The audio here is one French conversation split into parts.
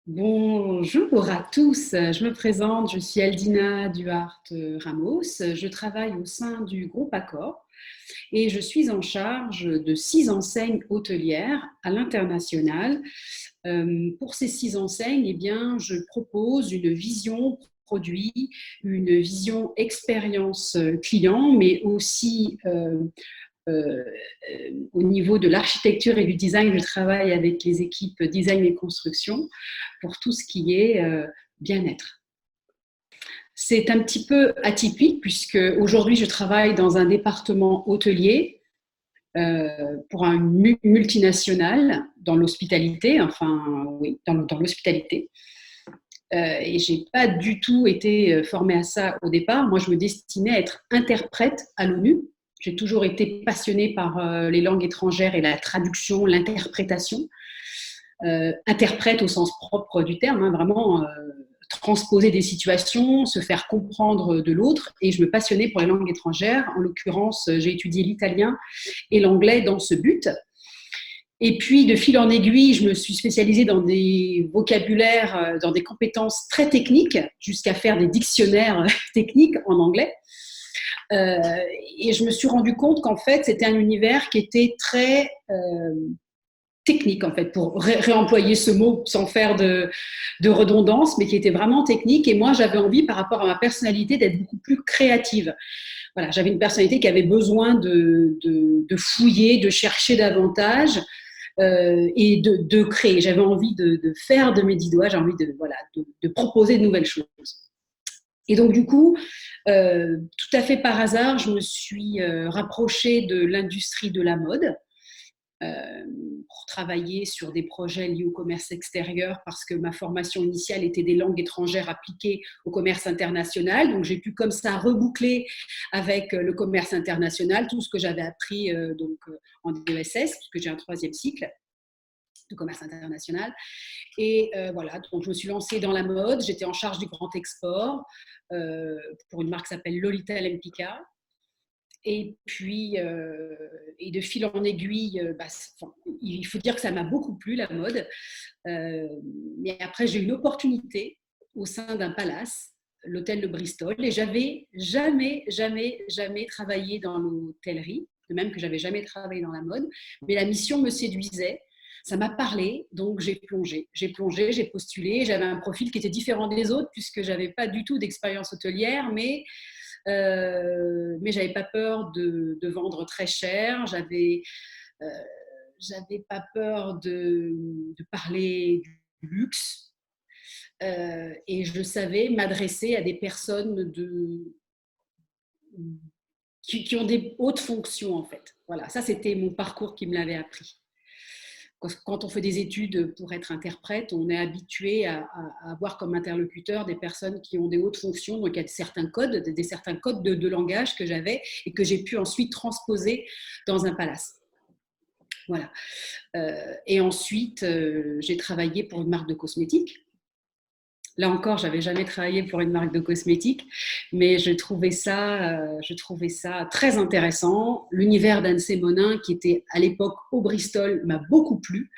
Bonjour à tous, je me présente, je suis Aldina Duarte Ramos, je travaille au sein du groupe Accor et je suis en charge de 6 enseignes hôtelières à l'international. Pour ces 6 enseignes, eh bien, je propose une vision produit, une vision expérience client, mais aussi au niveau de l'architecture et du design, je travaille avec les équipes design et construction pour tout ce qui est bien-être. C'est un petit peu atypique puisque aujourd'hui je travaille dans un département hôtelier pour un multinational dans l'hospitalité, enfin oui, dans l'hospitalité. Et j'ai pas du tout été formée à ça au départ. Moi, je me destinais à être interprète à l'ONU. J'ai toujours été passionnée par les langues étrangères et la traduction, l'interprétation. Interprète au sens propre du terme, hein, vraiment transposer des situations, se faire comprendre de l'autre. Et je me passionnais pour les langues étrangères. En l'occurrence, j'ai étudié l'italien et l'anglais dans ce but. Et puis, de fil en aiguille, je me suis spécialisée dans des vocabulaires, dans des compétences très techniques, jusqu'à faire des dictionnaires techniques en anglais. Euh, et je me suis rendu compte qu'en fait, c'était un univers qui était très technique, en fait, pour réemployer ce mot sans faire de redondance, mais qui était vraiment technique. Et moi, j'avais envie, par rapport à ma personnalité, d'être beaucoup plus créative. Voilà, j'avais une personnalité qui avait besoin de fouiller, de chercher davantage, et de créer. J'avais envie de faire de mes 10 doigts, j'ai envie voilà, de proposer de nouvelles choses. Et donc, du coup, tout à fait par hasard, je me suis rapprochée de l'industrie de la mode pour travailler sur des projets liés au commerce extérieur parce que ma formation initiale était des langues étrangères appliquées au commerce international. Donc, j'ai pu comme ça reboucler avec le commerce international tout ce que j'avais appris en DESS, puisque j'ai un 3e cycle de commerce international. Et voilà, donc je me suis lancée dans la mode. J'étais en charge du grand export pour une marque qui s'appelle Lolita Lempicka. Et puis, et de fil en aiguille, il faut dire que ça m'a beaucoup plu, la mode. Mais après, j'ai eu une opportunité au sein d'un palace, l'hôtel de Bristol, et j'avais jamais travaillé dans l'hôtellerie, de même que j'avais jamais travaillé dans la mode. Mais la mission me séduisait, ça m'a parlé, donc j'ai plongé, j'ai postulé. J'avais un profil qui était différent des autres puisque j'avais pas du tout d'expérience hôtelière, mais j'avais pas peur de vendre très cher. Euh, J'avais pas peur de parler du luxe. Et je savais m'adresser à des personnes qui ont des hautes fonctions, en fait. Voilà, ça, c'était mon parcours qui me l'avait appris. Quand on fait des études pour être interprète, on est habitué à avoir comme interlocuteur des personnes qui ont des hautes fonctions. Donc, il y a certains codes de langage que j'avais et que j'ai pu ensuite transposer dans un palace. Voilà. Et ensuite, j'ai travaillé pour une marque de cosmétiques. Là encore, j'avais jamais travaillé pour une marque de cosmétiques, mais je trouvais ça très intéressant. L'univers d'Anne Monin, qui était à l'époque au Bristol, m'a beaucoup plu.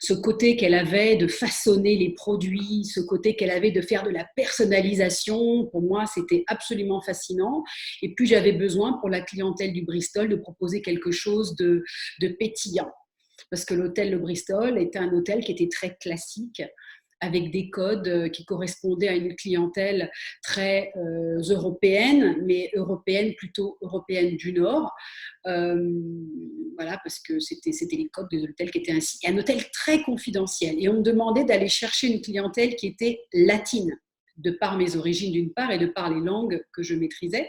Ce côté qu'elle avait de façonner les produits, ce côté qu'elle avait de faire de la personnalisation, pour moi, c'était absolument fascinant. Et puis, j'avais besoin pour la clientèle du Bristol de proposer quelque chose de pétillant. Parce que l'hôtel Le Bristol était un hôtel qui était très classique, avec des codes qui correspondaient à une clientèle très européenne, mais plutôt européenne du Nord. Voilà, parce que c'était les codes de l'hôtel qui étaient ainsi. Un hôtel très confidentiel. Et on me demandait d'aller chercher une clientèle qui était latine, de par mes origines d'une part et de par les langues que je maîtrisais.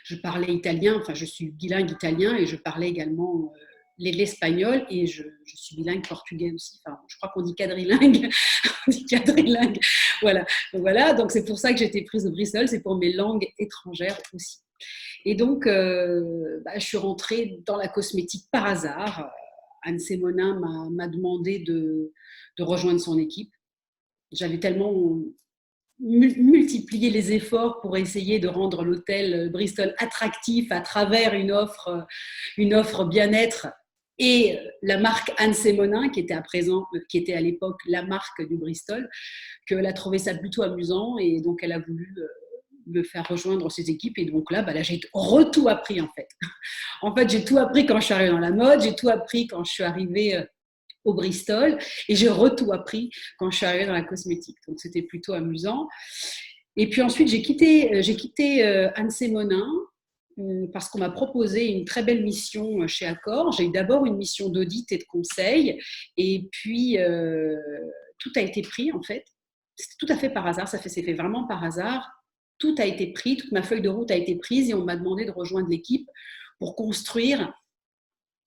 Je parlais italien, enfin je suis bilingue italien et je parlais également l'espagnol et je suis bilingue portugais aussi. Enfin, je crois qu'on dit quadrilingue. On dit quadrilingue. Voilà. Donc c'est pour ça que j'ai été prise au Bristol, c'est pour mes langues étrangères aussi. Et donc, je suis rentrée dans la cosmétique par hasard. Anne Monin m'a demandé de rejoindre son équipe. J'avais tellement multiplié les efforts pour essayer de rendre l'hôtel Bristol attractif à travers une offre bien-être et la marque Anne Sémonin, qui était qui était à l'époque la marque du Bristol, qu'elle a trouvé ça plutôt amusant et donc elle a voulu me faire rejoindre ses équipes. Et donc là j'ai tout appris en fait. En fait, j'ai tout appris quand je suis arrivée dans la mode, j'ai tout appris quand je suis arrivée au Bristol et j'ai tout appris quand je suis arrivée dans la cosmétique. Donc c'était plutôt amusant. Et puis ensuite, j'ai quitté Anne Sémonin parce qu'on m'a proposé une très belle mission chez Accor. J'ai eu d'abord une mission d'audit et de conseil, et puis tout a été pris en fait. C'était tout à fait par hasard, c'est fait vraiment par hasard. Tout a été pris, toute ma feuille de route a été prise et on m'a demandé de rejoindre l'équipe pour construire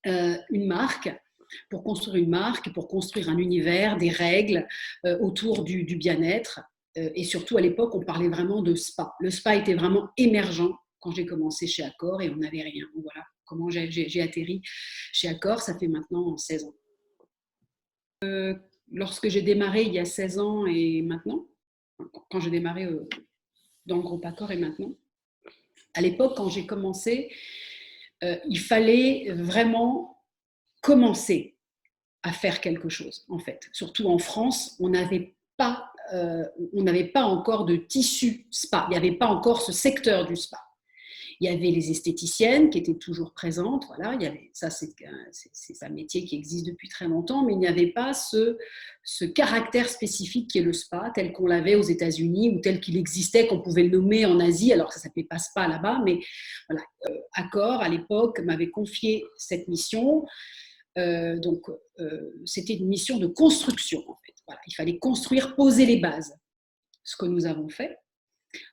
une marque, pour construire un univers, des règles autour du bien-être. Et surtout, à l'époque, on parlait vraiment de spa. Le spa était vraiment émergent quand j'ai commencé chez Accor et on n'avait rien. Donc voilà comment j'ai atterri chez Accor, ça fait maintenant 16 ans. Lorsque j'ai démarré il y a 16 ans et maintenant, quand j'ai démarré dans le groupe Accor et maintenant, à l'époque, quand j'ai commencé, il fallait vraiment commencer à faire quelque chose, en fait. Surtout en France, on n'avait pas encore de tissu spa. Il n'y avait pas encore ce secteur du spa. Il y avait les esthéticiennes qui étaient toujours présentes. Voilà, ça, c'est un métier qui existe depuis très longtemps, mais il n'y avait pas ce caractère spécifique qui est le spa, tel qu'on l'avait aux États-Unis ou tel qu'il existait, qu'on pouvait le nommer en Asie. Alors, ça ne s'appelait pas spa là-bas, mais voilà. Accor, à l'époque, m'avait confié cette mission. C'était une mission de construction, en fait. Voilà, il fallait construire, poser les bases. Ce que nous avons fait.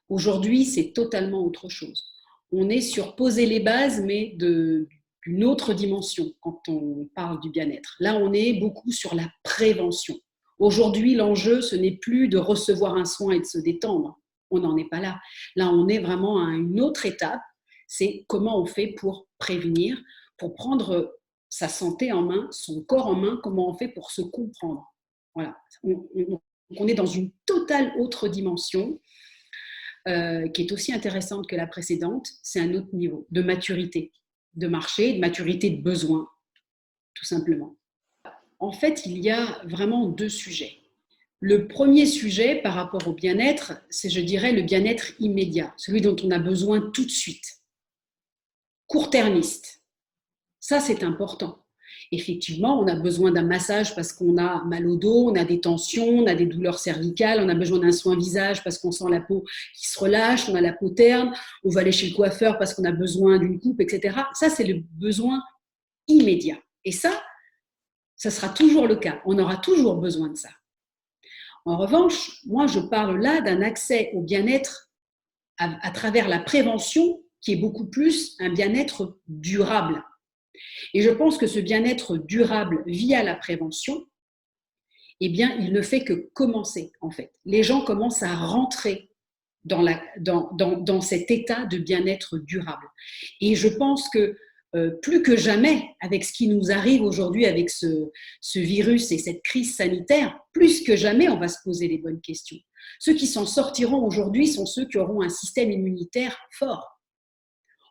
Aujourd'hui, c'est totalement autre chose. On est sur poser les bases, mais d'une autre dimension quand on parle du bien-être. Là, on est beaucoup sur la prévention. Aujourd'hui, l'enjeu, ce n'est plus de recevoir un soin et de se détendre. On n'en est pas là. Là, on est vraiment à une autre étape. C'est comment on fait pour prévenir, pour prendre sa santé en main, son corps en main, comment on fait pour se comprendre. Voilà. On est dans une totale autre dimension qui est aussi intéressante que la précédente. C'est un autre niveau de maturité de marché, de maturité de besoin, tout simplement. En fait, il y a vraiment deux sujets. Le premier sujet par rapport au bien-être, c'est, je dirais, le bien-être immédiat, celui dont on a besoin tout de suite, court-termiste. Ça, c'est important. Effectivement, on a besoin d'un massage parce qu'on a mal au dos, on a des tensions, on a des douleurs cervicales, on a besoin d'un soin visage parce qu'on sent la peau qui se relâche, on a la peau terne, on va aller chez le coiffeur parce qu'on a besoin d'une coupe, etc. Ça, c'est le besoin immédiat. Et ça sera toujours le cas. On aura toujours besoin de ça. En revanche, moi, je parle là d'un accès au bien-être à travers la prévention qui est beaucoup plus un bien-être durable. Et je pense que ce bien-être durable via la prévention, eh bien, il ne fait que commencer, en fait. Les gens commencent à rentrer dans cet état de bien-être durable. Et je pense que plus que jamais, avec ce qui nous arrive aujourd'hui, avec ce virus et cette crise sanitaire, plus que jamais, on va se poser les bonnes questions. Ceux qui s'en sortiront aujourd'hui sont ceux qui auront un système immunitaire fort.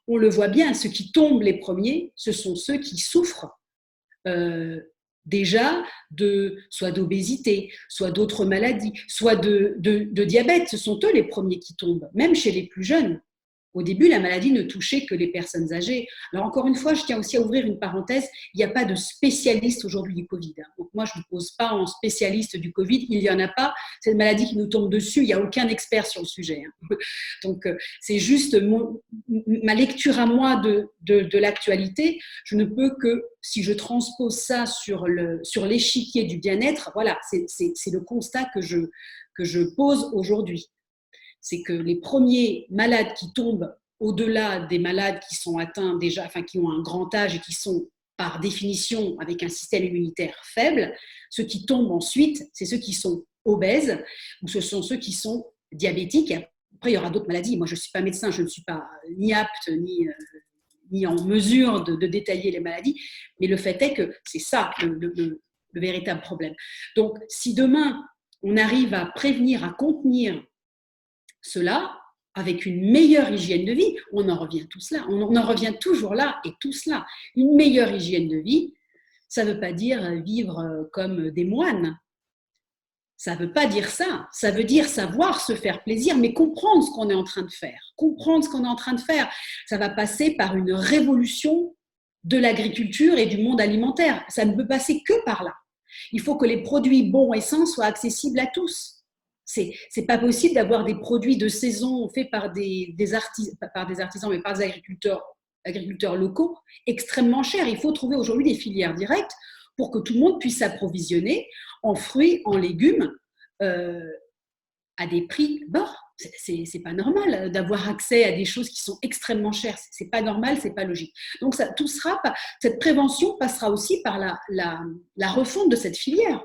On le voit bien, ceux qui tombent les premiers, ce sont ceux qui souffrent déjà soit d'obésité, soit d'autres maladies, soit de diabète. Ce sont eux les premiers qui tombent, même chez les plus jeunes. Au début, la maladie ne touchait que les personnes âgées. Alors encore une fois, je tiens aussi à ouvrir une parenthèse, il n'y a pas de spécialiste aujourd'hui du Covid. Donc moi, je ne me pose pas en spécialiste du Covid, il n'y en a pas. C'est une maladie qui nous tombe dessus, il n'y a aucun expert sur le sujet. Donc c'est juste ma lecture à moi de l'actualité. Je ne peux que, si je transpose ça sur l'échiquier du bien-être, voilà, c'est le constat que je pose aujourd'hui. C'est que les premiers malades qui tombent au-delà des malades qui sont atteints déjà, enfin qui ont un grand âge et qui sont par définition avec un système immunitaire faible, ceux qui tombent ensuite, c'est ceux qui sont obèses ou ce sont ceux qui sont diabétiques. Après, il y aura d'autres maladies. Moi, je ne suis pas médecin, je ne suis pas ni apte ni en mesure de détailler les maladies, mais le fait est que c'est ça le véritable problème. Donc, si demain, on arrive à prévenir, à contenir cela, avec une meilleure hygiène de vie, on en revient tous là, on en revient toujours là et tous là. Une meilleure hygiène de vie, Ça ne veut pas dire vivre comme des moines. Ça ne veut pas dire ça. Ça veut dire savoir se faire plaisir, mais comprendre ce qu'on est en train de faire. Comprendre ce qu'on est en train de faire. Ça va passer par une révolution de l'agriculture et du monde alimentaire. Ça ne peut passer que par là. Il faut que les produits bons et sains soient accessibles à tous. C'est pas possible d'avoir des produits de saison faits par des artisans, mais par des agriculteurs locaux extrêmement chers. Il faut trouver aujourd'hui des filières directes pour que tout le monde puisse s'approvisionner en fruits, en légumes, à des prix bas. C'est pas normal d'avoir accès à des choses qui sont extrêmement chères. C'est pas normal, c'est pas logique. Donc cette prévention passera aussi par la refonte de cette filière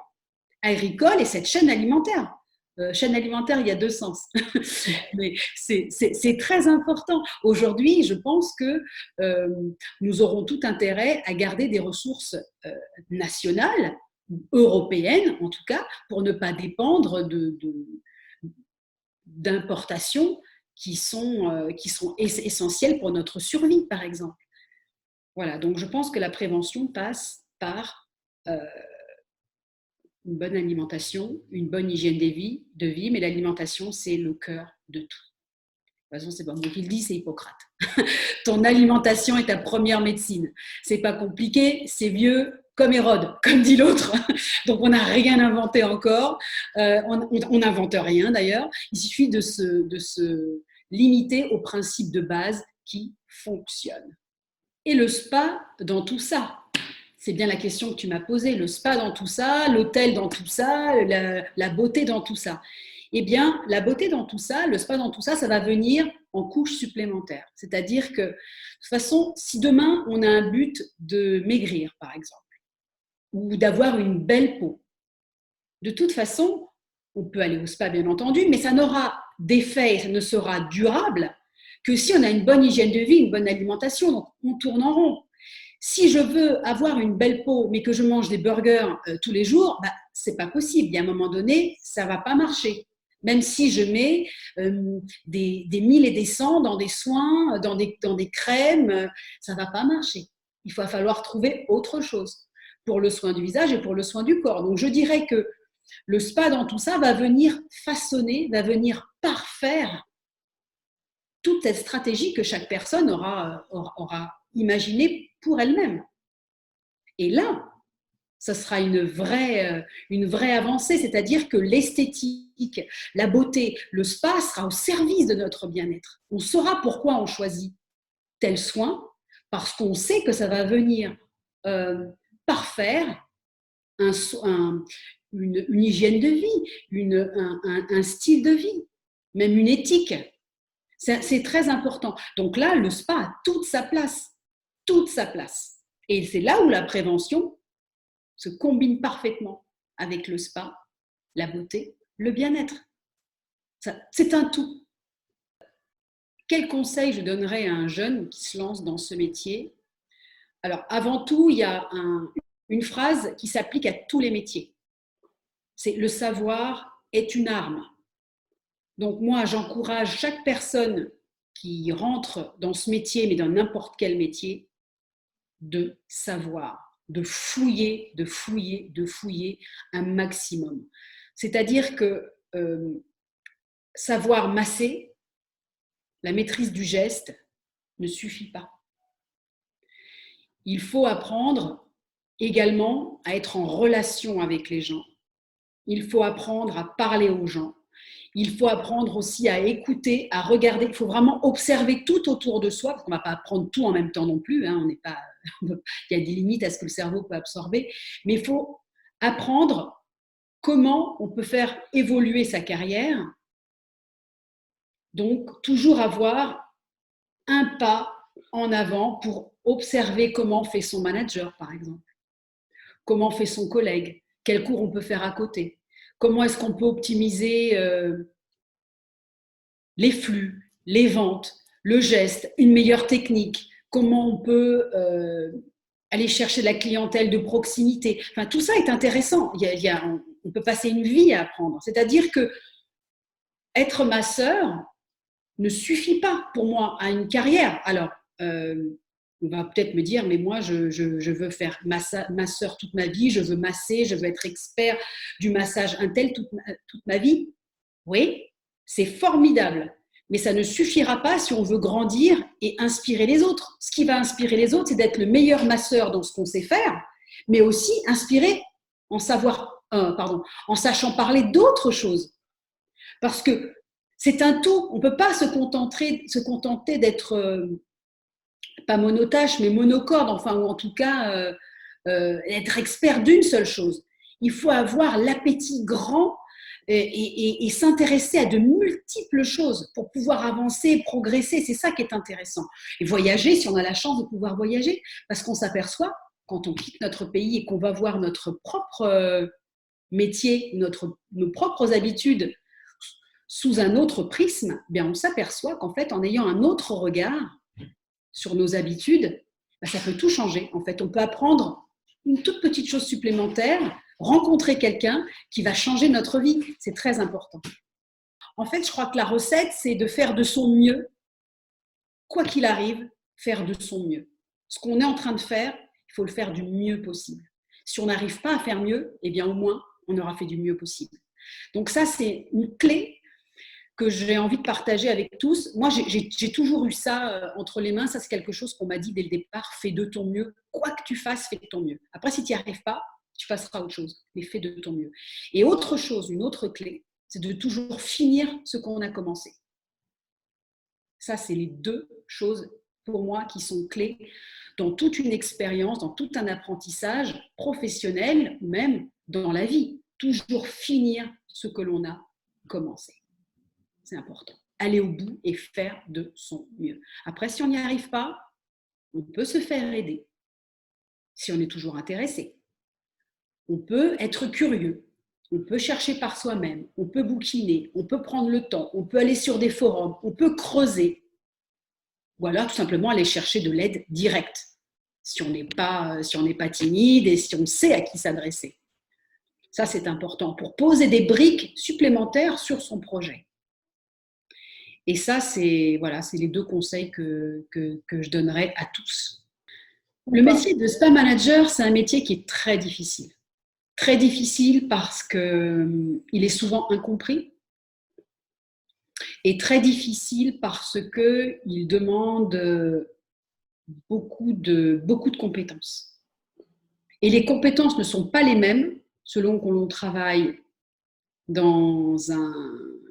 agricole et cette chaîne alimentaire. Chaîne alimentaire, il y a deux sens. Mais c'est très important. Aujourd'hui, je pense que nous aurons tout intérêt à garder des ressources nationales, européennes en tout cas, pour ne pas dépendre d'importations qui sont essentielles pour notre survie, par exemple. Voilà, donc je pense que la prévention passe par une bonne alimentation, une bonne hygiène de vie, mais l'alimentation, c'est le cœur de tout. De toute façon, c'est pas moi qui le dis, c'est Hippocrate. Ton alimentation est ta première médecine. C'est pas compliqué, c'est vieux comme Hérode, comme dit l'autre. Donc, on n'a rien inventé encore. On n'invente rien d'ailleurs. Il suffit de se limiter aux principes de base qui fonctionnent. Et le spa dans tout ça. C'est bien la question que tu m'as posée. Le spa dans tout ça, l'hôtel dans tout ça, la beauté dans tout ça. Eh bien, la beauté dans tout ça, le spa dans tout ça, ça va venir en couche supplémentaire. C'est-à-dire que, de toute façon, si demain, on a un but de maigrir, par exemple, ou d'avoir une belle peau, de toute façon, on peut aller au spa, bien entendu, mais ça n'aura d'effet, ça ne sera durable que si on a une bonne hygiène de vie, une bonne alimentation. Donc, on tourne en rond. Si je veux avoir une belle peau, mais que je mange des burgers tous les jours, c'est pas possible. Il y a un moment donné, ça va pas marcher. Même si je mets des 1000 et des 100 dans des soins, dans des crèmes, ça va pas marcher. Il va falloir trouver autre chose pour le soin du visage et pour le soin du corps. Donc, je dirais que le spa dans tout ça va venir façonner, va venir parfaire toute cette stratégie que chaque personne aura imaginée pour elle-même. Et là, ça sera une vraie avancée, c'est-à-dire que l'esthétique, la beauté, le spa sera au service de notre bien-être. On saura pourquoi on choisit tel soin, parce qu'on sait que ça va venir parfaire une hygiène de vie, un style de vie, même une éthique. C'est très important. Donc là, le spa a toute sa place. Toute sa place. Et c'est là où la prévention se combine parfaitement avec le spa, la beauté, le bien-être. C'est un tout. Quel conseil je donnerais à un jeune qui se lance dans ce métier? Alors, avant tout, il y a une phrase qui s'applique à tous les métiers. C'est le savoir est une arme. Donc moi, j'encourage chaque personne qui rentre dans ce métier, mais dans n'importe quel métier, de savoir, de fouiller un maximum. C'est-à-dire que savoir masser, la maîtrise du geste, ne suffit pas. Il faut apprendre également à être en relation avec les gens. Il faut apprendre à parler aux gens. Il faut apprendre aussi à écouter, à regarder. Il faut vraiment observer tout autour de soi, parce qu'on ne va pas apprendre tout en même temps non plus. Hein, il y a des limites à ce que le cerveau peut absorber. Mais il faut apprendre comment on peut faire évoluer sa carrière. Donc, toujours avoir un pas en avant pour observer comment fait son manager, par exemple. Comment fait son collègue. Quels cours on peut faire à côté. Comment est-ce qu'on peut optimiser les flux, les ventes, le geste, une meilleure technique, comment on peut aller chercher la clientèle de proximité. Enfin, tout ça est intéressant. On peut passer une vie à apprendre. C'est-à-dire que être masseur ne suffit pas pour moi à une carrière. Alors, On va peut-être me dire, mais moi, je veux faire masseur toute ma vie, je veux masser, je veux être expert du massage untel toute ma vie. Oui, c'est formidable, mais ça ne suffira pas si on veut grandir et inspirer les autres. Ce qui va inspirer les autres, c'est d'être le meilleur masseur dans ce qu'on sait faire, mais aussi inspirer en sachant parler d'autres choses. Parce que c'est un tout. On ne peut pas se contenter d'être pas monotâche, mais monocorde, enfin, ou en tout cas être expert d'une seule chose. Il faut avoir l'appétit grand et s'intéresser à de multiples choses pour pouvoir avancer, progresser. C'est ça qui est intéressant. Et voyager, si on a la chance de pouvoir voyager, parce qu'on s'aperçoit, quand on quitte notre pays et qu'on va voir notre propre métier, nos propres habitudes sous un autre prisme, bien on s'aperçoit qu'en fait, en ayant un autre regard sur nos habitudes, ça peut tout changer. En fait, on peut apprendre une toute petite chose supplémentaire, rencontrer quelqu'un qui va changer notre vie. C'est très important. En fait, je crois que la recette, c'est de faire de son mieux, quoi qu'il arrive, faire de son mieux. Ce qu'on est en train de faire, il faut le faire du mieux possible. Si on n'arrive pas à faire mieux, eh bien au moins, on aura fait du mieux possible. Donc ça, c'est une clé que j'ai envie de partager avec tous. Moi, j'ai toujours eu ça entre les mains. Ça, c'est quelque chose qu'on m'a dit dès le départ. Fais de ton mieux. Quoi que tu fasses, fais de ton mieux. Après, si tu n'y arrives pas, tu passeras à autre chose. Mais fais de ton mieux. Et autre chose, une autre clé, c'est de toujours finir ce qu'on a commencé. Ça, c'est les deux choses pour moi qui sont clés dans toute une expérience, dans tout un apprentissage professionnel, même dans la vie. Toujours finir ce que l'on a commencé. C'est important. Aller au bout et faire de son mieux. Après, si on n'y arrive pas, on peut se faire aider. Si on est toujours intéressé. On peut être curieux. On peut chercher par soi-même. On peut bouquiner. On peut prendre le temps. On peut aller sur des forums. On peut creuser. Ou alors, tout simplement, aller chercher de l'aide directe. Si on n'est pas timide et si on sait à qui s'adresser. Ça, c'est important pour poser des briques supplémentaires sur son projet. Et ça, c'est les deux conseils que je donnerais à tous. Le métier de spa manager, c'est un métier qui est très difficile. Très difficile parce qu'il est souvent incompris et très difficile parce qu'il demande beaucoup de compétences. Et les compétences ne sont pas les mêmes selon qu'on l'on travaille dans un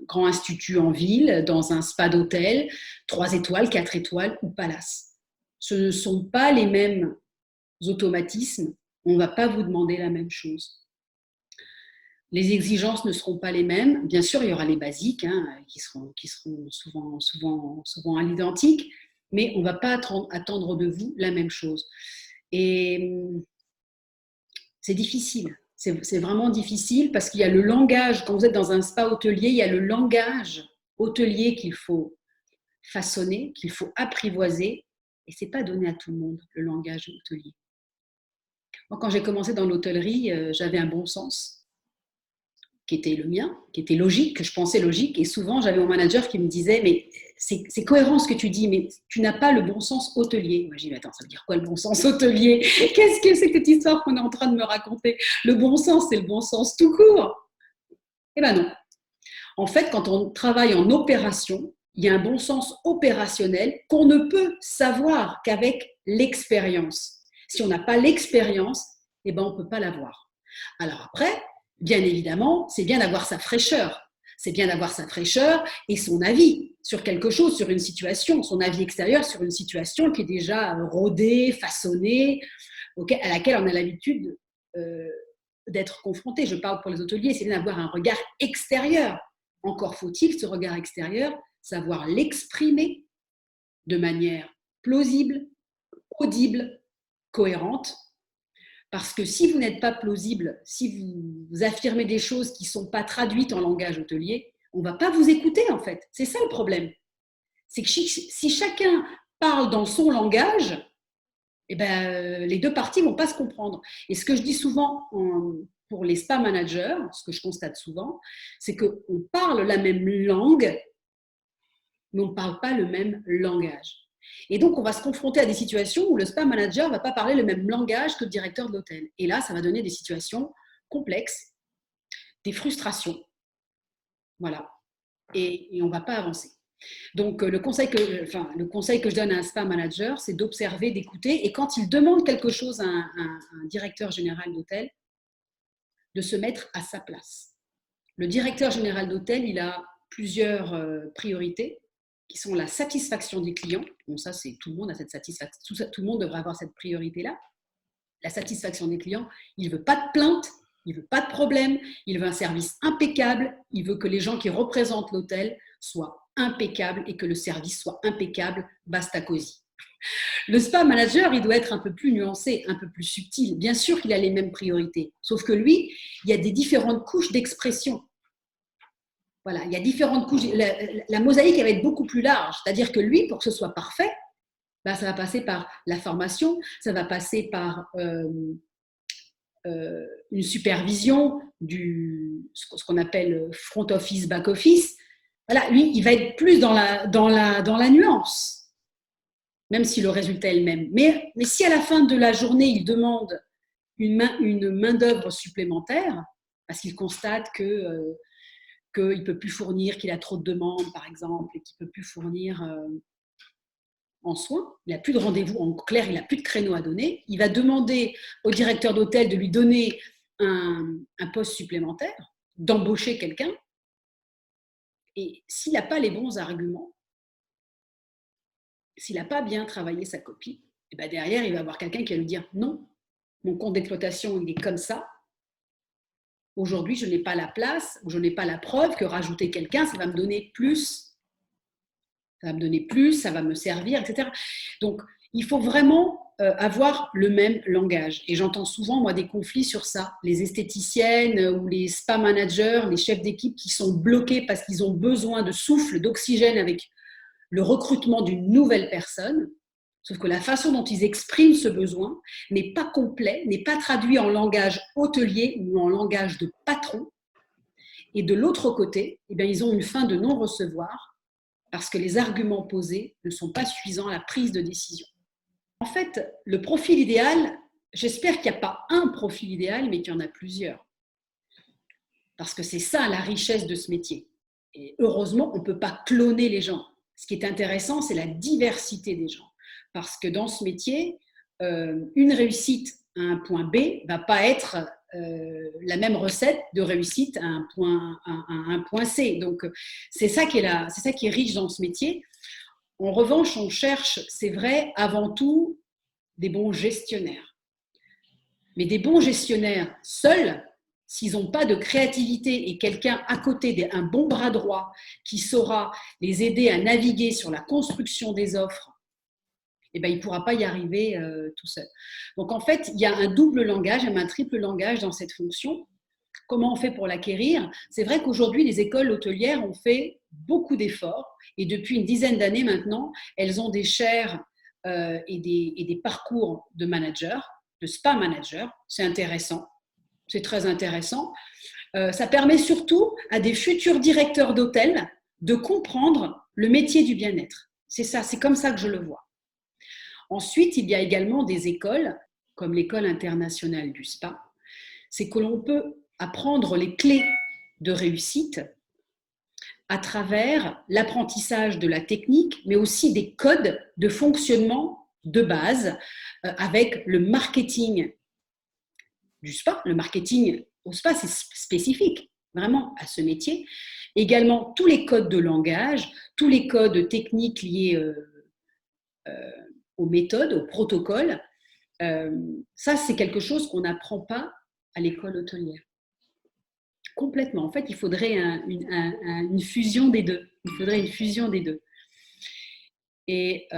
grand institut en ville, dans un spa d'hôtel, 3 étoiles, 4 étoiles ou palace. Ce ne sont pas les mêmes automatismes, on ne va pas vous demander la même chose. Les exigences ne seront pas les mêmes. Bien sûr, il y aura les basiques qui seront souvent à l'identique, mais on ne va pas attendre de vous la même chose. Et c'est difficile. C'est vraiment difficile parce qu'il y a le langage, quand vous êtes dans un spa hôtelier, il y a le langage hôtelier qu'il faut façonner, qu'il faut apprivoiser, et ce n'est pas donné à tout le monde, le langage hôtelier. Moi, quand j'ai commencé dans l'hôtellerie, j'avais un bon sens qui était le mien, qui était logique, que je pensais logique, et souvent j'avais mon manager qui me disait « mais c'est cohérent ce que tu dis, mais tu n'as pas le bon sens hôtelier ». Moi je dis « mais attends, ça veut dire quoi le bon sens hôtelier? Qu'est-ce que c'est que cette histoire qu'on est en train de me raconter? Le bon sens, c'est le bon sens tout court ». Eh bien non. En fait, quand on travaille en opération, il y a un bon sens opérationnel qu'on ne peut savoir qu'avec l'expérience. Si on n'a pas l'expérience, eh ben on ne peut pas l'avoir. Alors après, bien évidemment, c'est bien d'avoir sa fraîcheur. C'est bien d'avoir sa fraîcheur et son avis sur quelque chose, sur une situation, son avis extérieur sur une situation qui est déjà rodée, façonnée, à laquelle on a l'habitude d'être confronté. Je parle pour les hôteliers, c'est bien d'avoir un regard extérieur. Encore faut-il, ce regard extérieur, savoir l'exprimer de manière plausible, audible, cohérente. Parce que si vous n'êtes pas plausible, si vous affirmez des choses qui ne sont pas traduites en langage hôtelier, on ne va pas vous écouter en fait. C'est ça le problème. C'est que si chacun parle dans son langage, eh ben, les deux parties ne vont pas se comprendre. Et ce que je dis souvent pour les spa managers, ce que je constate souvent, c'est qu'on parle la même langue, mais on ne parle pas le même langage. Et donc, on va se confronter à des situations où le spa manager ne va pas parler le même langage que le directeur de l'hôtel. Et là, ça va donner des situations complexes, des frustrations. Voilà. Et on ne va pas avancer. Donc, le conseil que je donne à un spa manager, c'est d'observer, d'écouter. Et quand il demande quelque chose à un directeur général d'hôtel, de se mettre à sa place. Le directeur général d'hôtel, il a plusieurs priorités qui sont la satisfaction des clients. Bon, ça, c'est tout le monde a cette satisfaction. Tout le monde devrait avoir cette priorité-là. La satisfaction des clients. Il ne veut pas de plainte, il ne veut pas de problème, il veut un service impeccable, il veut que les gens qui représentent l'hôtel soient impeccables et que le service soit impeccable, basta cosy. Le spa manager, il doit être un peu plus nuancé, un peu plus subtil. Bien sûr qu'il a les mêmes priorités, sauf que lui, il y a des différentes couches d'expression. Voilà, il y a différentes couches. La mosaïque, elle va être beaucoup plus large. C'est-à-dire que lui, pour que ce soit parfait, ben, ça va passer par la formation, ça va passer par une supervision ce qu'on appelle front office, back office. Voilà, lui, il va être plus dans la nuance, même si le résultat est le même. Mais si à la fin de la journée, il demande une main-d'œuvre supplémentaire, parce qu'il constate qu'il ne peut plus fournir, qu'il a trop de demandes, par exemple, et qu'il ne peut plus fournir en soins, il n'a plus de rendez-vous, en clair, il n'a plus de créneau à donner, il va demander au directeur d'hôtel de lui donner un poste supplémentaire, d'embaucher quelqu'un, et s'il n'a pas les bons arguments, s'il n'a pas bien travaillé sa copie, et ben derrière, il va avoir quelqu'un qui va lui dire « Non, mon compte d'exploitation, il est comme ça. Aujourd'hui, je n'ai pas la place, ou je n'ai pas la preuve que rajouter quelqu'un, ça va me donner plus. Ça va me donner plus, ça va me servir, etc. » Donc, il faut vraiment avoir le même langage. Et j'entends souvent, moi, des conflits sur ça. Les esthéticiennes ou les spa managers, les chefs d'équipe qui sont bloqués parce qu'ils ont besoin de souffle, d'oxygène avec le recrutement d'une nouvelle personne. Sauf que la façon dont ils expriment ce besoin n'est pas complet, n'est pas traduit en langage hôtelier ou en langage de patron. Et de l'autre côté, eh bien, ils ont une fin de non-recevoir parce que les arguments posés ne sont pas suffisants à la prise de décision. En fait, le profil idéal, j'espère qu'il n'y a pas un profil idéal, mais qu'il y en a plusieurs. Parce que c'est ça la richesse de ce métier. Et heureusement, on ne peut pas cloner les gens. Ce qui est intéressant, c'est la diversité des gens. Parce que dans ce métier, une réussite à un point B ne va pas être la même recette de réussite à un point C. Donc, c'est ça qui est riche dans ce métier. En revanche, on cherche, c'est vrai, avant tout, des bons gestionnaires. Mais des bons gestionnaires seuls, s'ils n'ont pas de créativité et quelqu'un à côté, un bon bras droit qui saura les aider à naviguer sur la construction des offres, eh ben, il ne pourra pas y arriver tout seul. Donc, en fait, il y a un double langage, même un triple langage dans cette fonction. Comment on fait pour l'acquérir? C'est vrai qu'aujourd'hui, les écoles hôtelières ont fait beaucoup d'efforts et depuis une dizaine d'années maintenant, elles ont des chaires et des parcours de managers, de spa managers. C'est intéressant, c'est très intéressant. Ça permet surtout à des futurs directeurs d'hôtels de comprendre le métier du bien-être. C'est ça, c'est comme ça que je le vois. Ensuite, il y a également des écoles, comme l'École internationale du spa, c'est que l'on peut apprendre les clés de réussite à travers l'apprentissage de la technique, mais aussi des codes de fonctionnement de base avec le marketing du spa. Le marketing au spa, c'est spécifique vraiment à ce métier. Également, tous les codes de langage, tous les codes techniques liés aux méthodes, aux protocoles. Ça, c'est quelque chose qu'on n'apprend pas à l'école hôtelière. Complètement. En fait, il faudrait une fusion des deux. Il faudrait une fusion des deux. Et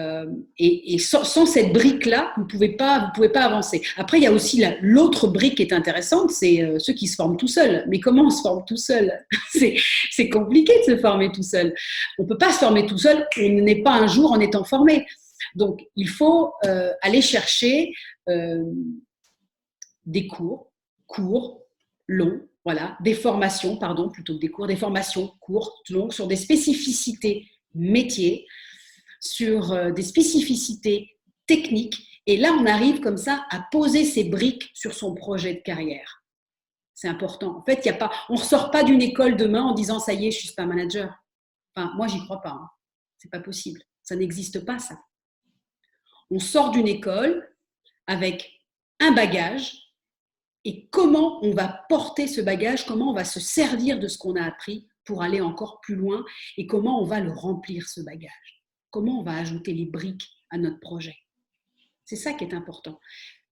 sans cette brique-là, vous ne pouvez pas avancer. Après, il y a aussi l'autre brique qui est intéressante, c'est ceux qui se forment tout seuls. Mais comment on se forme tout seul? C'est compliqué de se former tout seul. On ne peut pas se former tout seul, on n'est pas un jour en étant formé. Donc, il faut aller chercher des cours, longs, voilà, des formations, plutôt que des cours, des formations courtes, longues, sur des spécificités métiers, sur des spécificités techniques. Et là, on arrive comme ça à poser ses briques sur son projet de carrière. C'est important. En fait, on ne ressort pas d'une école demain en disant « ça y est, je ne suis pas manager ». Enfin, moi, j'y crois pas. Hein. C'est pas possible. Ça n'existe pas, ça. On sort d'une école avec un bagage et comment on va porter ce bagage, comment on va se servir de ce qu'on a appris pour aller encore plus loin et comment on va le remplir, ce bagage. Comment on va ajouter les briques à notre projet. C'est ça qui est important.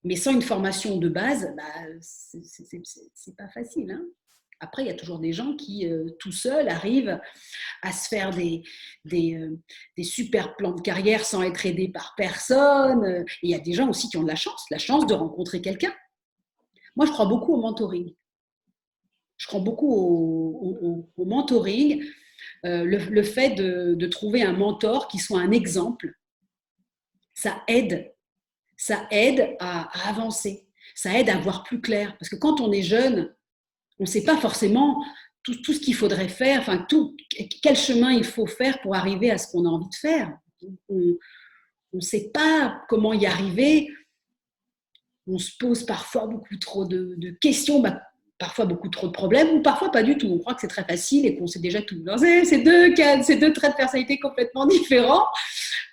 Mais sans une formation de base, c'est pas facile. Hein. Après, il y a toujours des gens qui, tout seuls, arrivent à se faire des super plans de carrière sans être aidés par personne. Et il y a des gens aussi qui ont de la chance de rencontrer quelqu'un. Moi, je crois beaucoup au mentoring. Je crois beaucoup au mentoring, le fait de trouver un mentor qui soit un exemple. Ça aide à avancer, ça aide à voir plus clair. Parce que quand on est jeune, on ne sait pas forcément tout ce qu'il faudrait faire, enfin, quel chemin il faut faire pour arriver à ce qu'on a envie de faire. On ne sait pas comment y arriver. On se pose parfois beaucoup trop de questions, parfois beaucoup trop de problèmes, ou parfois pas du tout. On croit que c'est très facile et qu'on sait déjà tout. C'est deux traits de personnalité complètement différents.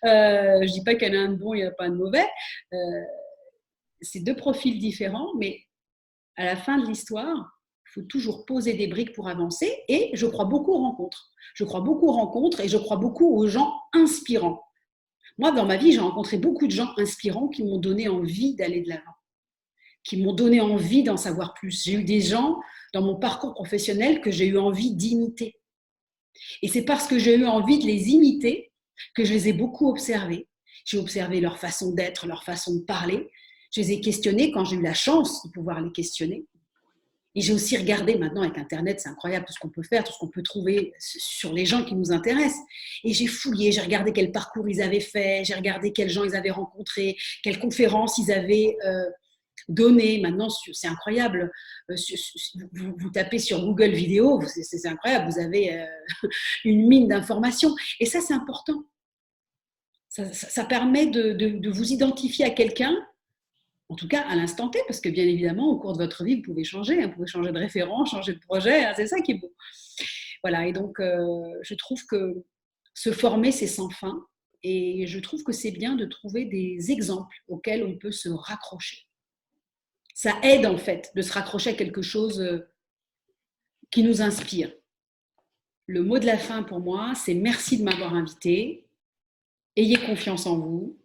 Je ne dis pas qu'il y en a un de bon, il n'y en a pas un de mauvais. C'est deux profils différents, mais à la fin de l'histoire, il faut toujours poser des briques pour avancer. Et je crois beaucoup aux rencontres. Je crois beaucoup aux rencontres et je crois beaucoup aux gens inspirants. Moi, dans ma vie, j'ai rencontré beaucoup de gens inspirants qui m'ont donné envie d'aller de l'avant, qui m'ont donné envie d'en savoir plus. J'ai eu des gens dans mon parcours professionnel que j'ai eu envie d'imiter. Et c'est parce que j'ai eu envie de les imiter que je les ai beaucoup observés. J'ai observé leur façon d'être, leur façon de parler. Je les ai questionnés quand j'ai eu la chance de pouvoir les questionner. Et j'ai aussi regardé, maintenant avec Internet, c'est incroyable tout ce qu'on peut faire, tout ce qu'on peut trouver sur les gens qui nous intéressent. Et j'ai fouillé, j'ai regardé quel parcours ils avaient fait, j'ai regardé quels gens ils avaient rencontrés, quelles conférences ils avaient données. Maintenant, c'est incroyable. Vous tapez sur Google Vidéo, c'est incroyable, vous avez une mine d'informations. Et ça, c'est important. Ça permet de vous identifier à quelqu'un, en tout cas à l'instant T, parce que bien évidemment, au cours de votre vie, vous pouvez changer. Vous pouvez changer de référent, changer de projet. C'est ça qui est beau. Voilà, et donc, je trouve que se former, c'est sans fin. Et je trouve que c'est bien de trouver des exemples auxquels on peut se raccrocher. Ça aide en fait de se raccrocher à quelque chose qui nous inspire. Le mot de la fin pour moi, c'est merci de m'avoir invité. Ayez confiance en vous.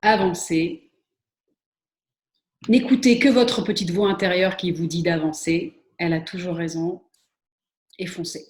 Avancez. N'écoutez que votre petite voix intérieure qui vous dit d'avancer. Elle a toujours raison. Et foncez.